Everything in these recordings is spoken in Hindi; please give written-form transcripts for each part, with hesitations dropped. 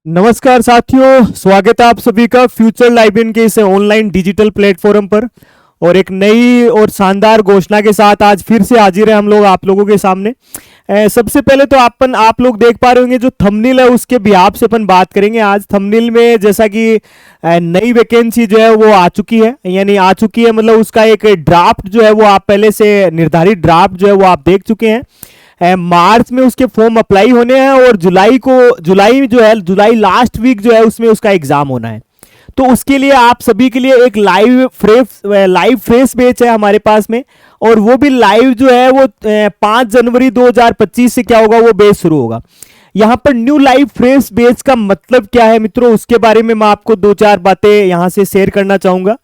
नमस्कार साथियों, स्वागत है आप सभी का फ्यूचर लाइब्रेरी के इस ऑनलाइन डिजिटल प्लेटफॉर्म पर। और एक नई और शानदार घोषणा के साथ आज फिर से हाजिर है हम लोग आप लोगों के सामने। सबसे पहले तो आप लोग देख पा रहे होंगे जो थंबनेल है उसके बिहाफ से अपन बात करेंगे आज। थंबनेल में जैसा कि नई वैकेंसी जो है वो आ चुकी है, यानी आ चुकी है मतलब उसका एक ड्राफ्ट जो है वो आप पहले से निर्धारित ड्राफ्ट जो है वो आप देख चुके हैं। मार्च में उसके फॉर्म अप्लाई होने हैं और जुलाई लास्ट वीक जो है उसमें उसका एग्जाम होना है। तो उसके लिए आप सभी के लिए एक लाइव फ्रेश बैच है हमारे पास में, और वो भी लाइव जो है वो 5 जनवरी 2025 से क्या होगा वो बैच शुरू होगा। यहाँ पर न्यू लाइव फ्रेश बैच का मतलब क्या है मित्रों, उसके बारे में मैं आपको 2-4 बातें यहाँ से शेयर करना चाहूंगा।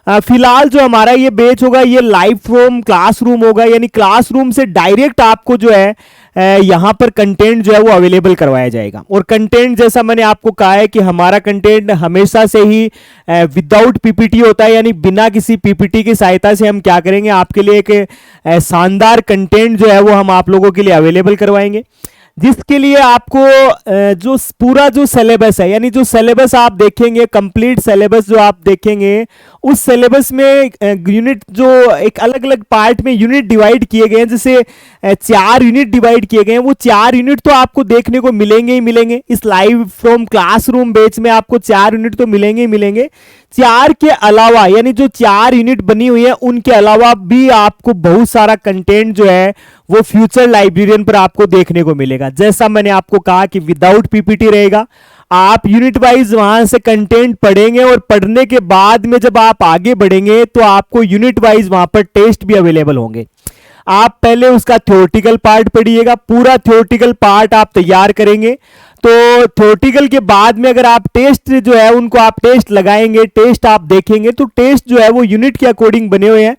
फिलहाल जो हमारा ये बैच होगा ये लाइव फ्रॉम क्लासरूम होगा, यानी क्लासरूम से डायरेक्ट आपको जो है यहाँ पर कंटेंट जो है वो अवेलेबल करवाया जाएगा। और कंटेंट जैसा मैंने आपको कहा है कि हमारा कंटेंट हमेशा से ही विदाउट पीपीटी होता है, यानी बिना किसी पीपीटी की सहायता से हम क्या करेंगे आपके लिए एक शानदार कंटेंट जो है वो हम आप लोगों के लिए अवेलेबल करवाएंगे, जिसके लिए आपको जो पूरा जो सिलेबस है, यानी जो सिलेबस आप देखेंगे कंप्लीट सिलेबस जो आप देखेंगे उस सिलेबस में यूनिट जो एक अलग अलग पार्ट में यूनिट डिवाइड किए गए हैं, जैसे 4 यूनिट डिवाइड किए गए हैं, वो 4 यूनिट तो आपको देखने को मिलेंगे ही मिलेंगे। इस लाइव फ्रॉम क्लासरूम बैच में आपको 4 यूनिट तो मिलेंगे ही मिलेंगे। 4 के अलावा यानी जो 4 यूनिट बनी हुई है उनके अलावा भी आपको बहुत सारा कंटेंट जो है वो फ्यूचर लाइब्रेरियन पर आपको देखने को मिलेगा। जैसा मैंने आपको कहा कि विदाउट पीपीटी रहेगा, आप यूनिट वाइज वहां से कंटेंट पढ़ेंगे और पढ़ने के बाद में जब आप आगे बढ़ेंगे तो आपको यूनिट वाइज वहां पर टेस्ट भी अवेलेबल होंगे। आप पहले उसका थ्योरेटिकल पार्ट पढ़िएगा, पूरा थ्योरेटिकल पार्ट आप तैयार करेंगे, तो थ्योरेटिकल के बाद में अगर आप टेस्ट जो है उनको आप टेस्ट लगाएंगे, टेस्ट आप देखेंगे, तो टेस्ट जो है वो यूनिट के अकॉर्डिंग बने हुए हैं,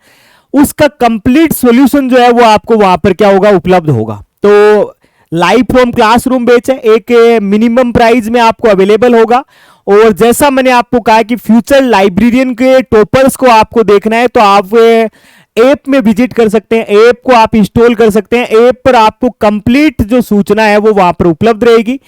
उसका कंप्लीट सॉल्यूशन जो है वो आपको वहां पर क्या होगा उपलब्ध होगा। तो लाइव फ्रॉम क्लासरूम बैच है, एक मिनिमम प्राइस में आपको अवेलेबल होगा। और जैसा मैंने आपको कहा कि फ्यूचर लाइब्रेरियन के टॉपर्स को आपको देखना है तो आप ऐप में विजिट कर सकते हैं, ऐप को आप इंस्टॉल कर सकते हैं। ऐप पर आपको कंप्लीट जो सूचना है वो वहां पर उपलब्ध रहेगी।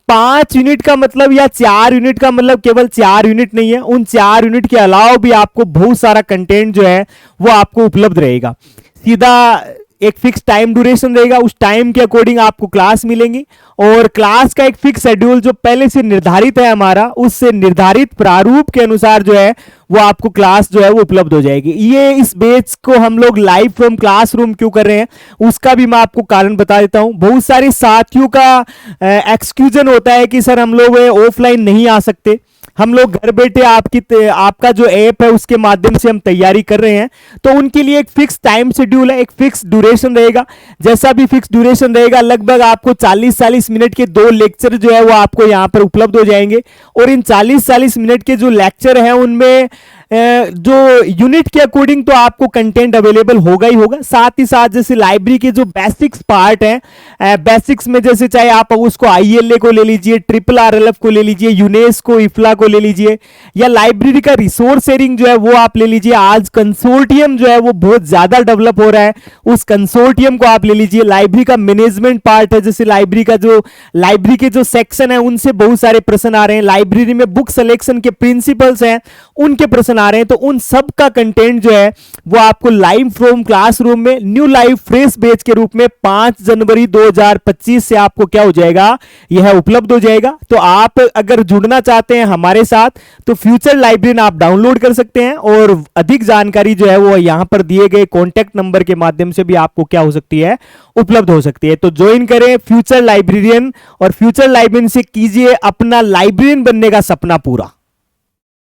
5 यूनिट का मतलब या 4 यूनिट का मतलब केवल 4 यूनिट नहीं है, उन 4 यूनिट के अलावा भी आपको बहुत सारा कंटेंट जो है वो आपको उपलब्ध रहेगा। सीधा एक फिक्स टाइम ड्यूरेशन रहेगा, उस टाइम के अकॉर्डिंग आपको क्लास मिलेंगी, और क्लास का एक फिक्स शेड्यूल जो पहले से निर्धारित है हमारा, उससे निर्धारित प्रारूप के अनुसार जो है वो आपको क्लास जो है वो उपलब्ध हो जाएगी। ये इस बैच को हम लोग लाइव फ्रॉम क्लासरूम क्यों कर रहे हैं उसका भी मैं आपको कारण बता देता हूं। बहुत सारे साथियों का एक्सक्यूजन होता है कि सर हम लोग ऑफलाइन नहीं आ सकते, हम लोग घर बैठे आपका जो ऐप है उसके माध्यम से हम तैयारी कर रहे हैं, तो उनके लिए एक फिक्स टाइम शेड्यूल है, एक फिक्स ड्यूरेशन रहेगा। जैसा भी फिक्स ड्यूरेशन रहेगा, लगभग आपको 40-40 मिनट के 2 लेक्चर जो है वो आपको यहां पर उपलब्ध हो जाएंगे। और इन 40-40 मिनट के जो लेक्चर हैं उनमें जो यूनिट के अकॉर्डिंग तो आपको कंटेंट अवेलेबल होगा ही होगा, साथ ही साथ जैसे लाइब्रेरी के जो बेसिक्स पार्ट है, बेसिक्स में जैसे चाहे आप उसको ILA को ले लीजिए, RRRLF को ले लीजिए, यूनेस्को इफ्ला को ले लीजिए, या लाइब्रेरी का रिसोर्स शेयरिंग जो है वो आप ले लीजिए। आज कंसोर्टियम जो है वो बहुत ज्यादा डेवलप हो रहा है, उस कंसोर्टियम को आप ले लीजिए। लाइब्रेरी का मैनेजमेंट पार्ट है, जैसे लाइब्रेरी के जो सेक्शन है उनसे बहुत सारे प्रश्न आ रहे हैं, लाइब्रेरी में बुक सिलेक्शन के प्रिंसिपल्स हैं उनके प्रश्न आ रहे हैं, तो उन सब का कंटेंट जो है वो आपको लाइव फ्रॉम क्लासरूम में न्यू लाइव फ्रेश बैच के रूप में 5 जनवरी 2025 से आपको क्या हो जाएगा, यह उपलब्ध हो जाएगा। तो आप अगर जुड़ना चाहते हैं हमारे साथ तो फ्यूचर लाइब्रेरियन आप डाउनलोड कर सकते हैं, और अधिक जानकारी जो है वो यहां पर दिए गए कॉन्टैक्ट नंबर के माध्यम से भी आपको क्या हो सकती है, उपलब्ध हो सकती है। तो ज्वाइन करें फ्यूचर लाइब्रेरियन, और फ्यूचर लाइब्रेरियन से कीजिए अपना लाइब्रेरियन बनने का सपना पूरा।